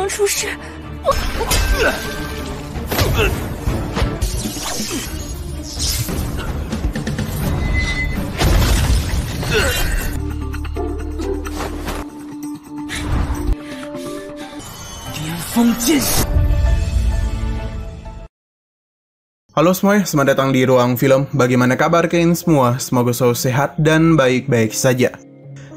能出事，我。 巅峰剑士。Halo semuanya, selamat datang di Ruang Film. Bagaimana kabar kalian semua? Semoga selalu sehat dan baik-baik saja.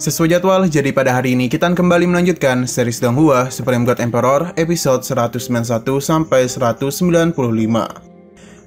Sesuai jadwal, jadi pada hari ini kita kembali melanjutkan series Donghua Supreme God Emperor episode 191 sampai 195.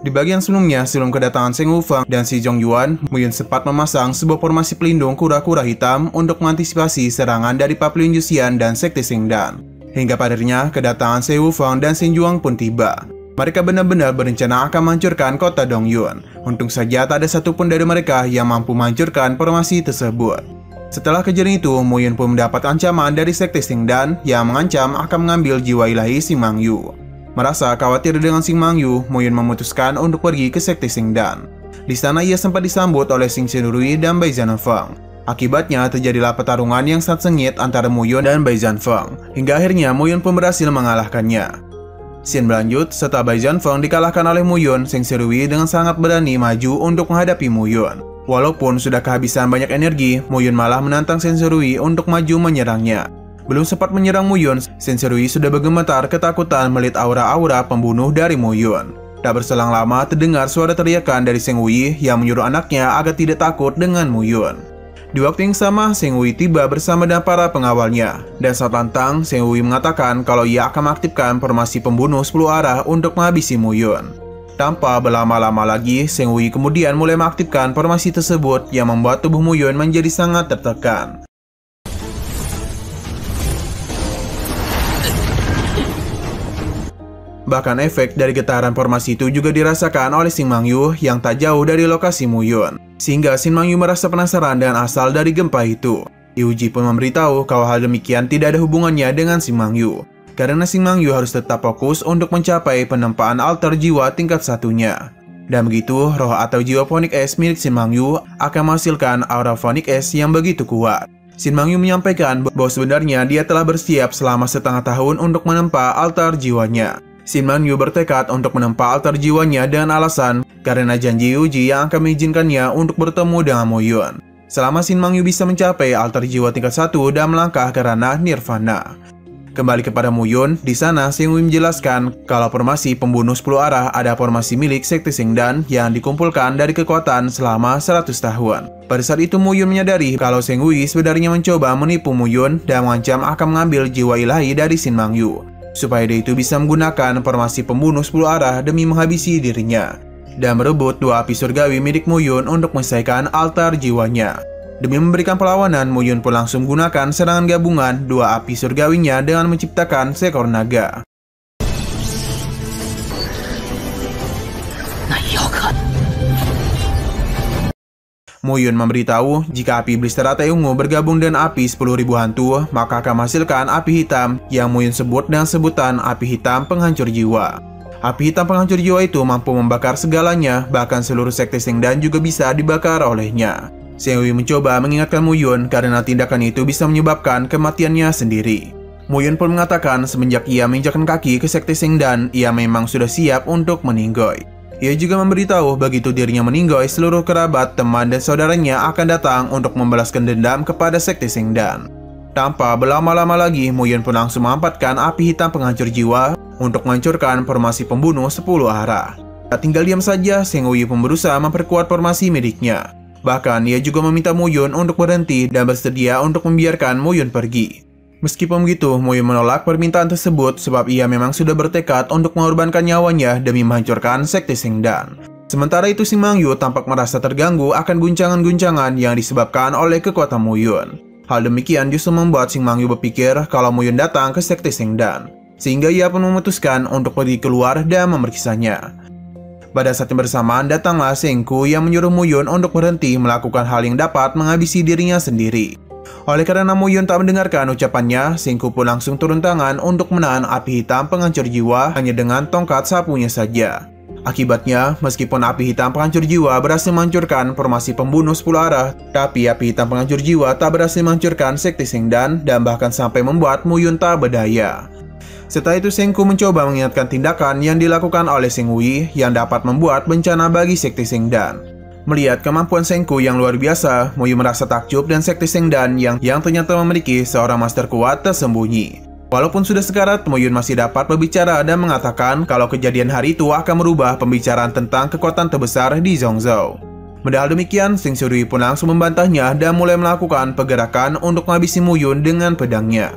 Di bagian sebelumnya, sebelum kedatangan Seng Wufang dan si Zhong Yuan, Mu Yun sempat memasang sebuah formasi pelindung kura-kura hitam untuk mengantisipasi serangan dari Pavilion Yuxian dan Sekte Xingdan. Hingga padanya, kedatangan Seng Wufang dan Seng Juang pun tiba. Mereka benar-benar berencana akan menghancurkan kota Dongyun. Untung saja tak ada satupun dari mereka yang mampu menghancurkan formasi tersebut. Setelah kejadian itu, Mu Yun pun mendapat ancaman dari Sekte Xingdan yang mengancam akan mengambil jiwa ilahi Xing Mang Yu. Merasa khawatir dengan Xing Mang Yu, Mu Yun memutuskan untuk pergi ke Sekte Xingdan. Di sana ia sempat disambut oleh Xing Xianrui dan Bai Zhanfeng. Akibatnya terjadilah pertarungan yang sangat sengit antara Mu Yun dan Bai Zhanfeng. Hingga akhirnya Mu Yun pun berhasil mengalahkannya. Scene berlanjut, setelah Bai Zhanfeng dikalahkan oleh Mu Yun, Xing Xianrui dengan sangat berani maju untuk menghadapi Mu Yun. Walaupun sudah kehabisan banyak energi, Mu Yun malah menantang Xing Xianrui untuk maju menyerangnya. Belum sempat menyerang Mu Yun, Xing Xianrui sudah bergemetar ketakutan melihat aura-aura pembunuh dari Mu Yun. Tak berselang lama terdengar suara teriakan dari Seng Wei yang menyuruh anaknya agar tidak takut dengan Mu Yun. Di waktu yang sama, Seng Wei tiba bersama dengan para pengawalnya. Dan saat lantang, Seng Wei mengatakan kalau ia akan mengaktifkan formasi pembunuh 10 arah untuk menghabisi Mu Yun. Tanpa berlama-lama lagi, Seng Wei kemudian mulai mengaktifkan formasi tersebut yang membuat tubuh Mu Yun menjadi sangat tertekan. Bahkan efek dari getaran formasi itu juga dirasakan oleh Xing Mang Yu yang tak jauh dari lokasi Mu Yun. Sehingga Xing Mang Yu merasa penasaran dengan asal dari gempa itu. Liu Ji pun memberitahu kalau hal demikian tidak ada hubungannya dengan Xing Mang Yu. Karena Xing Mang Yu harus tetap fokus untuk mencapai penempaan altar jiwa tingkat satunya. Dan begitu, roh atau jiwa Phoenix S milik Xing Mang Yu akan menghasilkan aura Phoenix S yang begitu kuat. Xing Mang Yu menyampaikan bahwa sebenarnya dia telah bersiap selama setengah tahun untuk menempa altar jiwanya. Xing Mang Yu bertekad untuk menempa altar jiwanya dengan alasan karena janji Liu Ji yang akan mengizinkannya untuk bertemu dengan Mu Yun. Selama Xing Mang Yu bisa mencapai altar jiwa tingkat 1 dan melangkah ke ranah Nirvana. Kembali kepada Mu Yun, di sana Seng Wei menjelaskan kalau formasi pembunuh 10 arah ada formasi milik Sekte Xingdan yang dikumpulkan dari kekuatan selama 100 tahun. Pada saat itu Mu Yun menyadari kalau Seng Wei sebenarnya mencoba menipu Mu Yun dan mengancam akan mengambil jiwa ilahi dari Xing Mang Yu, supaya dia itu bisa menggunakan formasi pembunuh 10 arah demi menghabisi dirinya dan merebut 2 api surgawi milik Mu Yun untuk menyelesaikan altar jiwanya. Demi memberikan perlawanan, Mu Yun pun langsung menggunakan serangan gabungan 2 api surgawinya dengan menciptakan seekor naga. Mu Yun memberitahu jika api iblis teratai ungu bergabung dengan api 10.000 hantu, maka akan menghasilkan api hitam yang Mu Yun sebut dengan sebutan api hitam penghancur jiwa. Api hitam penghancur jiwa itu mampu membakar segalanya, bahkan seluruh Sekte Xingdan juga bisa dibakar olehnya. Seng Wei mencoba mengingatkan Mu Yun karena tindakan itu bisa menyebabkan kematiannya sendiri. Mu Yun pun mengatakan semenjak ia menginjakkan kaki ke Sekte Xingdan, ia memang sudah siap untuk meninggoy. Ia juga memberitahu begitu dirinya meninggoy, seluruh kerabat, teman, dan saudaranya akan datang untuk membalaskan dendam kepada Sekte Xingdan. Tanpa berlama-lama lagi, Mu Yun pun langsung memanfaatkan api hitam penghancur jiwa untuk menghancurkan formasi pembunuh 10 arah. Tak tinggal diam saja, Seng Wei pun berusaha memperkuat formasi miliknya. Bahkan ia juga meminta Mu Yun untuk berhenti dan bersedia untuk membiarkan Mu Yun pergi. Meskipun begitu, Mu Yun menolak permintaan tersebut sebab ia memang sudah bertekad untuk mengorbankan nyawanya demi menghancurkan Sekte Xingdan. Sementara itu Xing Mang Yu tampak merasa terganggu akan guncangan-guncangan yang disebabkan oleh kekuatan Mu Yun. Hal demikian justru membuat Xing Mang Yu berpikir kalau Mu Yun datang ke Sekte Xingdan, sehingga ia pun memutuskan untuk pergi keluar dan memeriksanya. Pada saat yang bersamaan datanglah Seng Ku yang menyuruh Mu Yun untuk berhenti melakukan hal yang dapat menghabisi dirinya sendiri. Oleh karena Mu Yun tak mendengarkan ucapannya, Seng Ku pun langsung turun tangan untuk menahan api hitam penghancur jiwa hanya dengan tongkat sapunya saja. Akibatnya, meskipun api hitam penghancur jiwa berhasil menghancurkan formasi pembunuh 10 arah, tapi api hitam penghancur jiwa tak berhasil menghancurkan Sekte Xingdan dan bahkan sampai membuat Mu Yun tak berdaya. Setelah itu Sengku mencoba mengingatkan tindakan yang dilakukan oleh Seng Hui yang dapat membuat bencana bagi Sekte Sengdan. Melihat kemampuan Sengku yang luar biasa, Muyu merasa takjub dan Sekte Sengdan yang ternyata memiliki seorang master kuat tersembunyi. Walaupun sudah sekarat, Muyun masih dapat berbicara dan mengatakan kalau kejadian hari itu akan merubah pembicaraan tentang kekuatan terbesar di Zhongzhou. Padahal demikian, Seng Sirui pun langsung membantahnya dan mulai melakukan pergerakan untuk menghabisi Muyun dengan pedangnya.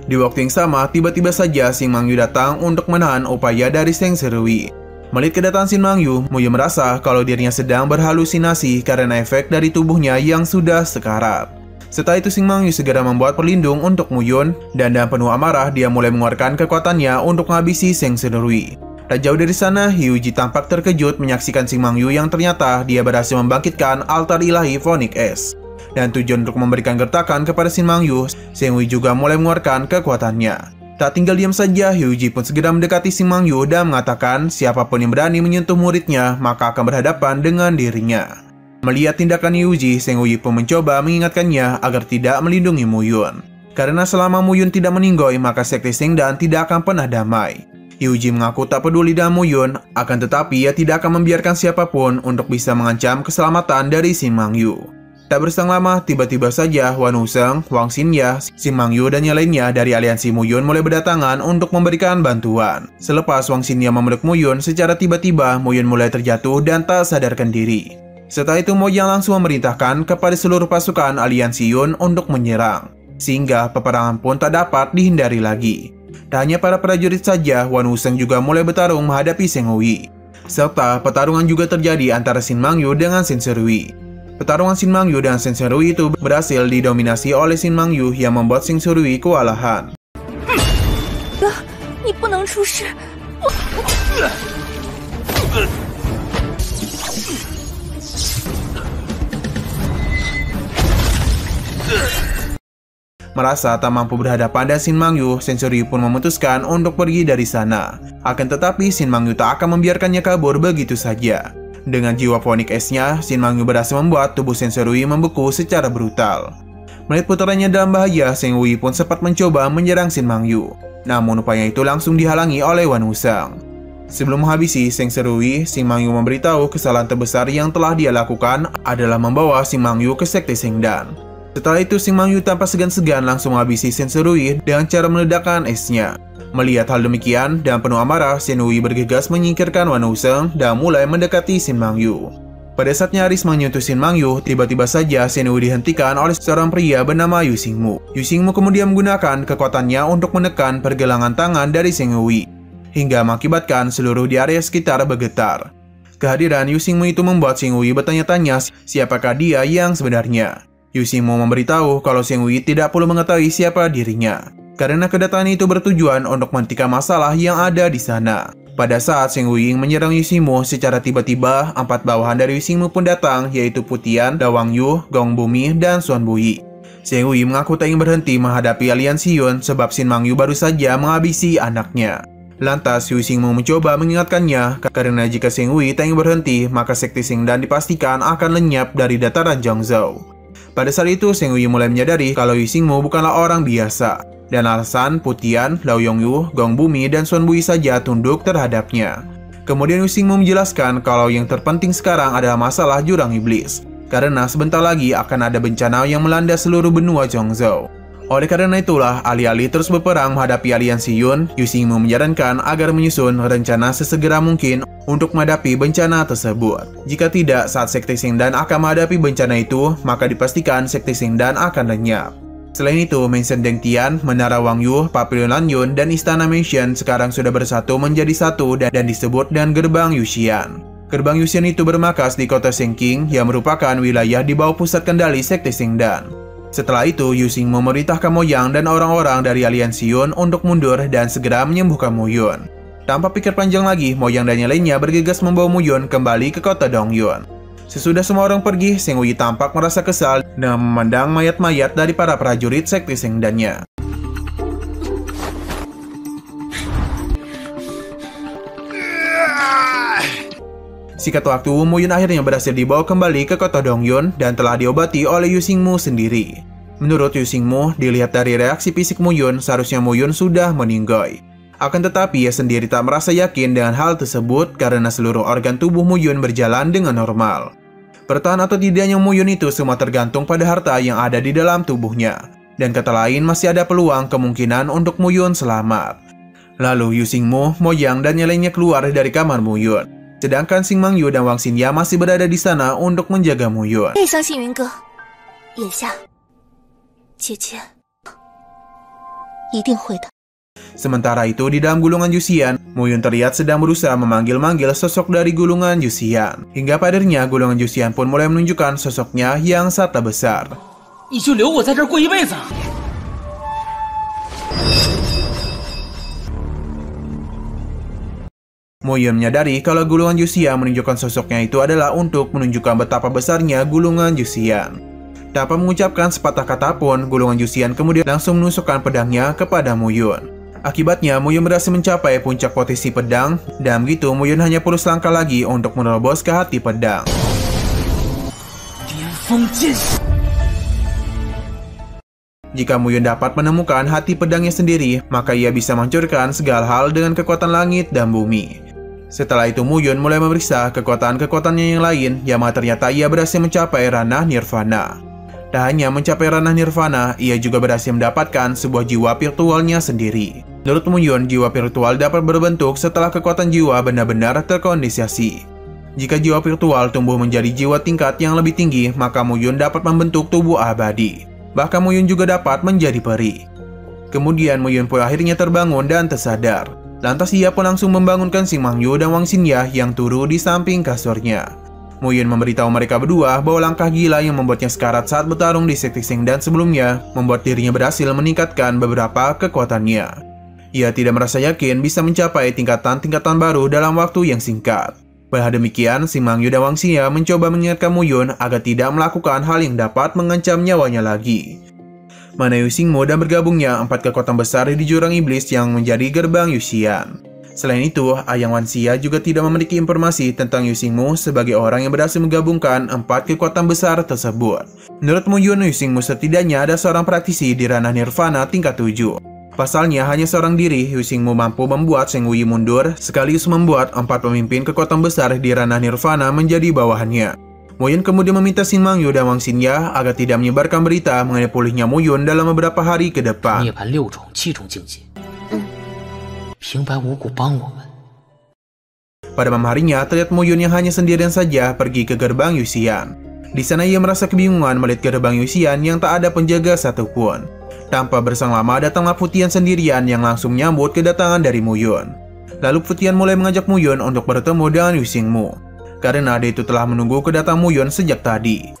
Di waktu yang sama, tiba-tiba saja Shin Mangyu datang untuk menahan upaya dari Seng Sirui. Melihat kedatangan Shin Mangyu, Muyun merasa kalau dirinya sedang berhalusinasi karena efek dari tubuhnya yang sudah sekarat. Setelah itu Shin Mangyu segera membuat pelindung untuk Muyun dan dengan penuh amarah dia mulai mengeluarkan kekuatannya untuk menghabisi Seng Sirui. Tak jauh dari sana, Hyuji tampak terkejut menyaksikan Shin Mangyu yang ternyata dia berhasil membangkitkan altar ilahi Phoenix S. Dan tujuan untuk memberikan gertakan kepada Shin Mangyu, Seng Hui juga mulai mengeluarkan kekuatannya. Tak tinggal diam saja, Hyuji pun segera mendekati Shin Mangyu dan mengatakan siapapun yang berani menyentuh muridnya maka akan berhadapan dengan dirinya. Melihat tindakan Hyuji, Seng Hui pun mencoba mengingatkannya agar tidak melindungi Muyun. Karena selama Muyun tidak meninggoy maka Sekte Sengdan tidak akan pernah damai. Hyuji mengaku tak peduli dengan Muyun, akan tetapi ia tidak akan membiarkan siapapun untuk bisa mengancam keselamatan dari Shin Mangyu. Tak berselang lama, tiba-tiba saja Wan Wuseng, Wang Xinya, Shin Mangyu dan yang lainnya dari aliansi Muyun mulai berdatangan untuk memberikan bantuan. Selepas Wang Xinya memeluk Muyun, secara tiba-tiba Muyun mulai terjatuh dan tak sadarkan diri. Setelah itu Mojang langsung memerintahkan kepada seluruh pasukan aliansi Yun untuk menyerang, sehingga peperangan pun tak dapat dihindari lagi. Tak hanya para prajurit saja, Wan Wuseng juga mulai bertarung menghadapi Seng Hui. Serta pertarungan juga terjadi antara Shin Mangyu dengan Shen Sirui. Pertarungan Shin Mangyu dan Shen Sirui itu berhasil didominasi oleh Shin Mangyu yang membuat Shen Sirui kewalahan. Merasa tak mampu berhadapan dengan Shin Mangyu, Shen Sirui pun memutuskan untuk pergi dari sana. Akan tetapi Shin Mangyu tak akan membiarkannya kabur begitu saja. Dengan jiwa Phoenix S-nya, Shin Mangyu berhasil membuat tubuh Shen Sirui membeku secara brutal. Melihat putranya dalam bahaya, Seng Hui pun sempat mencoba menyerang Shin Mangyu. Namun upaya itu langsung dihalangi oleh Wan Wuseng. Sebelum menghabisi Seng Sirui, Shin Mangyu memberitahu kesalahan terbesar yang telah dia lakukan adalah membawa Shin Mangyu ke Sekte Sengdan. Setelah itu Shin Mangyu tanpa segan-segan langsung menghabisi Shen Sirui dengan cara meledakkan esnya. Melihat hal demikian dan penuh amarah, Shen Hui bergegas menyingkirkan Wan Wuseng dan mulai mendekati Shin Mangyu. Pada saat nyaris menyentuh Shin Mangyu, tiba-tiba saja Shen Hui dihentikan oleh seorang pria bernama Yu Xingmu. Yu Xingmu kemudian menggunakan kekuatannya untuk menekan pergelangan tangan dari Shen Hui, hingga mengakibatkan seluruh di area sekitar bergetar. Kehadiran Yu Xingmu itu membuat Shen Hui bertanya-tanya siapakah dia yang sebenarnya. Yu Xingmu memberitahu kalau Shen Hui tidak perlu mengetahui siapa dirinya, karena kedatangan itu bertujuan untuk menghentikan masalah yang ada di sana. Pada saat Shen Hui menyerang Yu Xingmu secara tiba-tiba, 4 bawahan dari Yu Xingmu pun datang, yaitu Putian, Da Wangyu, Gong Bumi, dan Xuan Buyi. Shen Hui mengaku tak ingin berhenti menghadapi aliansi Yun sebab Shin Mangyu baru saja menghabisi anaknya. Lantas Yu Xingmu mencoba mengingatkannya, karena jika Shen Hui tak ingin berhenti, maka Sekte Sengdan dipastikan akan lenyap dari dataran Zhongzhou. Pada saat itu, Shen Hui mulai menyadari kalau Yu Xingmu bukanlah orang biasa, dan alasan Putian, Lao Yongyu, Gong Bumi, dan Xuan Buyi saja tunduk terhadapnya. Kemudian Yu Xingmu menjelaskan kalau yang terpenting sekarang adalah masalah jurang iblis, karena sebentar lagi akan ada bencana yang melanda seluruh benua Zhongzhou. Oleh karena itulah, alih-alih terus berperang menghadapi aliansi Yun, Yu Xingmu menyarankan agar menyusun rencana sesegera mungkin untuk menghadapi bencana tersebut. Jika tidak, saat Sekte Sengdan akan menghadapi bencana itu, maka dipastikan Sekte Sengdan akan lenyap. Selain itu, Mansion Dengtian, Menara Wangyu, Pavilion Lanyun, dan Istana Mansion sekarang sudah bersatu menjadi satu dan disebut dengan Gerbang Yuxian. Gerbang Yuxian itu bermarkas di kota Sengqing yang merupakan wilayah di bawah pusat kendali Sekte Sengdan. Setelah itu, Yu Xingmu memerintahkan Mojang dan orang-orang dari aliansi Yun untuk mundur dan segera menyembuhkan Muyun. Tanpa pikir panjang lagi, Mojang dan yang lainnya bergegas membawa Muyun kembali ke kota Dongyun. Sesudah semua orang pergi, Seng Hui tampak merasa kesal dan memandang mayat-mayat dari para prajurit Sekte Sengdannya. Singkat waktu, Muyun akhirnya berhasil dibawa kembali ke kota Dongyun dan telah diobati oleh Yu Xingmu sendiri. Menurut Yu Xingmu, dilihat dari reaksi fisik Muyun, seharusnya Muyun sudah meninggoy. Akan tetapi ia sendiri tak merasa yakin dengan hal tersebut karena seluruh organ tubuh Mu Yun berjalan dengan normal. Bertahan atau tidaknya Mu Yun itu semua tergantung pada harta yang ada di dalam tubuhnya. Dan kata lain masih ada peluang kemungkinan untuk Mu Yun selamat. Lalu Yu Xingmu, Mo Yang dan yang lainnya keluar dari kamar Mu Yun. Sedangkan Xing Mangyu dan Wang Xinya masih berada di sana untuk menjaga Mu Yun. Sementara itu di dalam gulungan Yuxian, Mu Yun terlihat sedang berusaha memanggil-manggil sosok dari gulungan Yuxian. Hingga padarnya gulungan Yuxian pun mulai menunjukkan sosoknya yang sangat besar. Mu Yun menyadari kalau gulungan Yuxian menunjukkan sosoknya itu adalah untuk menunjukkan betapa besarnya gulungan Yuxian. Tanpa mengucapkan sepatah kata pun, gulungan Yuxian kemudian langsung menusukkan pedangnya kepada Mu Yun. Akibatnya, Mu Yun berhasil mencapai puncak posisi pedang, dan begitu Mu Yun hanya perlu selangkah lagi untuk menerobos ke hati pedang. Jika Mu Yun dapat menemukan hati pedangnya sendiri, maka ia bisa menghancurkan segala hal dengan kekuatan langit dan bumi. Setelah itu Mu Yun mulai memeriksa kekuatan-kekuatannya yang lain, yang ternyata ia berhasil mencapai ranah nirvana. Tak hanya mencapai ranah nirvana, ia juga berhasil mendapatkan sebuah jiwa virtualnya sendiri. Menurut Mu Yun, jiwa virtual dapat berbentuk setelah kekuatan jiwa benar-benar terkondensasi. Jika jiwa virtual tumbuh menjadi jiwa tingkat yang lebih tinggi, maka Mu Yun dapat membentuk tubuh abadi. Bahkan Mu Yun juga dapat menjadi peri. Kemudian Mu Yun pun akhirnya terbangun dan tersadar. Lantas ia pun langsung membangunkan Xing Mangyu dan Wang Xinya yang turun di samping kasurnya. Mu Yun memberitahu mereka berdua bahwa langkah gila yang membuatnya sekarat saat bertarung di sekte Sheng Dan sebelumnya membuat dirinya berhasil meningkatkan beberapa kekuatannya. Ia tidak merasa yakin bisa mencapai tingkatan-tingkatan baru dalam waktu yang singkat. Padahal demikian, Xing Mangyu dan Wang Xinya mencoba mengingatkan Mu Yun agar tidak melakukan hal yang dapat mengancam nyawanya lagi. Mana Yu Xingmu dan bergabungnya 4 kekuatan besar di jurang iblis yang menjadi gerbang Yuxian. Selain itu, Ayang Wanxia juga tidak memiliki informasi tentang Yu Xingmu sebagai orang yang berhasil menggabungkan 4 kekuatan besar tersebut. Menurut Mu Yun, Yu Xingmu setidaknya ada seorang praktisi di ranah nirvana tingkat 7. Pasalnya, hanya seorang diri, Yu Xingmu mampu membuat Sheng Wuyi mundur, sekaligus membuat 4 pemimpin kekuatan besar di ranah nirvana menjadi bawahannya. Mu Yun kemudian meminta Xing Mangyu dan Wang Xinya agar tidak menyebarkan berita mengenai pulihnya Mu Yun dalam beberapa hari ke depan. Pada malam harinya, terlihat Mu Yun yang hanya sendirian saja pergi ke gerbang Yuxian. Di sana ia merasa kebingungan melihat gerbang Yuxian yang tak ada penjaga satupun. Tanpa bersang lama, datanglah Fu Tian sendirian yang langsung menyambut kedatangan dari Mu Yun. Lalu Fu Tian mulai mengajak Mu Yun untuk bertemu dengan Yu Xingmu. Karena dia itu telah menunggu kedatangan Mu Yun sejak tadi.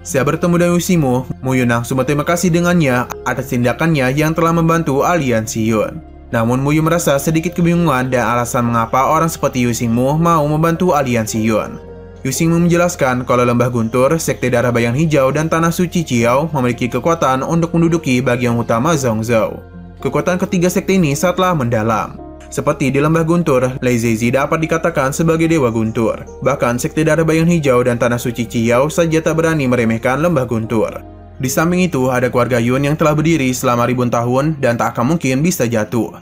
Setelah bertemu dengan Yu Xingmu, Mu Yun langsung berterima kasih dengannya atas tindakannya yang telah membantu aliansi Yun. Namun Mu Yun merasa sedikit kebingungan dan alasan mengapa orang seperti Yu Xingmu mau membantu aliansi Yun. Yu Xingmu menjelaskan kalau Lembah Guntur, Sekte Darah Bayang Hijau, dan Tanah Suci Ciao memiliki kekuatan untuk menduduki bagian utama Zhongzhou. Kekuatan ketiga sekte ini sangatlah mendalam. Seperti di Lembah Guntur, Lei Zizi dapat dikatakan sebagai Dewa Guntur. Bahkan Sekte Darah Bayang Hijau dan Tanah Suci Ciao saja tak berani meremehkan Lembah Guntur. Di samping itu, ada keluarga Yun yang telah berdiri selama ribuan tahun dan tak akan mungkin bisa jatuh.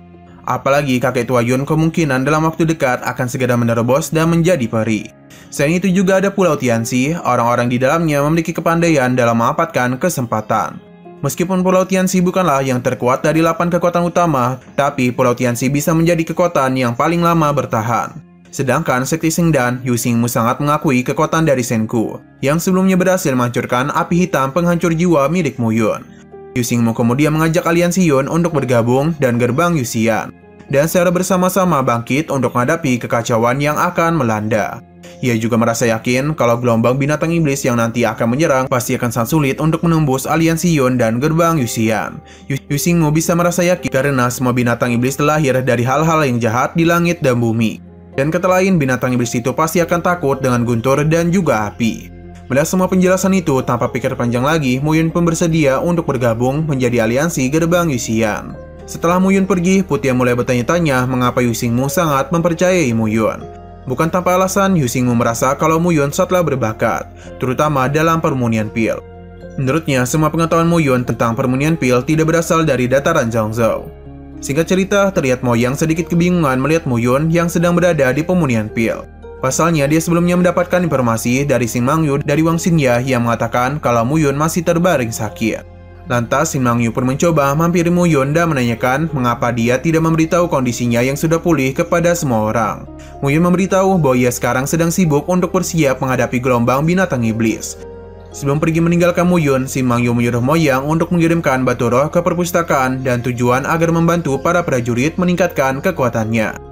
Apalagi kakek tua Yun kemungkinan dalam waktu dekat akan segera menerobos dan menjadi peri. Selain itu juga ada Pulau Tianxi, orang-orang di dalamnya memiliki kepandaian dalam memanfaatkan kesempatan. Meskipun Pulau Tianxi bukanlah yang terkuat dari 8 kekuatan utama, tapi Pulau Tianxi bisa menjadi kekuatan yang paling lama bertahan. Sedangkan Sekte Sheng Dan, Yu Xingmu sangat mengakui kekuatan dari Senku, yang sebelumnya berhasil menghancurkan api hitam penghancur jiwa milik Mu Yun. Yu Xingmu kemudian mengajak aliansi Yun untuk bergabung dan gerbang Yuxian, dan secara bersama-sama bangkit untuk menghadapi kekacauan yang akan melanda. Ia juga merasa yakin kalau gelombang binatang iblis yang nanti akan menyerang pasti akan sangat sulit untuk menembus aliansi Yun dan gerbang Yuxian. Yu Xingmu bisa merasa yakin karena semua binatang iblis terlahir dari hal-hal yang jahat di langit dan bumi. Dan kata lain, binatang iblis itu pasti akan takut dengan guntur dan juga api. Melihat semua penjelasan itu, tanpa pikir panjang lagi, Mu Yun pun bersedia untuk bergabung menjadi aliansi gerbang Yuxian. Setelah Mu Yun pergi, Fu Tian mulai bertanya-tanya mengapa Yu Xingmu sangat mempercayai Mu Yun. Bukan tanpa alasan, Yu Xingmu merasa kalau Mu Yun sangatlah berbakat, terutama dalam permunian pil. Menurutnya, semua pengetahuan Mu Yun tentang permunian pil tidak berasal dari dataran Zhangzhou. Singkat cerita, terlihat Mo Yang sedikit kebingungan melihat Mu Yun yang sedang berada di permunian pil. Pasalnya, dia sebelumnya mendapatkan informasi dari Xin Mangyu dari Wang Xingya yang mengatakan kalau Mu Yun masih terbaring sakit. Lantas, Xin Mangyu pun mencoba mampiri Mu Yun dan menanyakan mengapa dia tidak memberitahu kondisinya yang sudah pulih kepada semua orang. Mu Yun memberitahu bahwa ia sekarang sedang sibuk untuk bersiap menghadapi gelombang binatang iblis. Sebelum pergi meninggalkan Mu Yun, Xin Mangyu menyuruh Mo Yang untuk mengirimkan batu roh ke perpustakaan dan tujuan agar membantu para prajurit meningkatkan kekuatannya.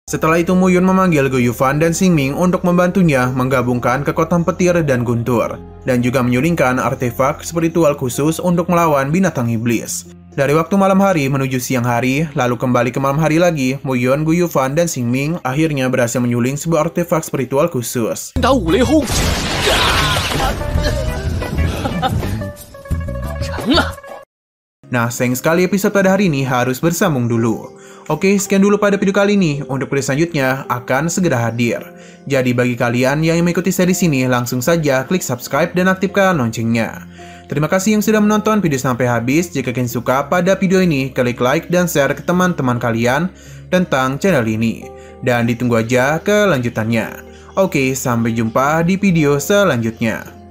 Setelah itu, Mu Yun memanggil Gu Yufan dan Xing Ming untuk membantunya menggabungkan kekuatan petir dan guntur, dan juga menyulingkan artefak spiritual khusus untuk melawan binatang iblis. Dari waktu malam hari menuju siang hari, lalu kembali ke malam hari lagi, Mu Yun, Gu Yufan, dan Xing Ming akhirnya berhasil menyuling sebuah artefak spiritual khusus. Nah, sayang sekali episode pada hari ini harus bersambung dulu. Oke, sekian dulu pada video kali ini. Untuk video selanjutnya akan segera hadir. Jadi bagi kalian yang mengikuti series ini, langsung saja klik subscribe dan aktifkan loncengnya. Terima kasih yang sudah menonton video sampai habis. Jika kalian suka pada video ini, klik like dan share ke teman-teman kalian tentang channel ini. Dan ditunggu aja kelanjutannya. Oke, sampai jumpa di video selanjutnya.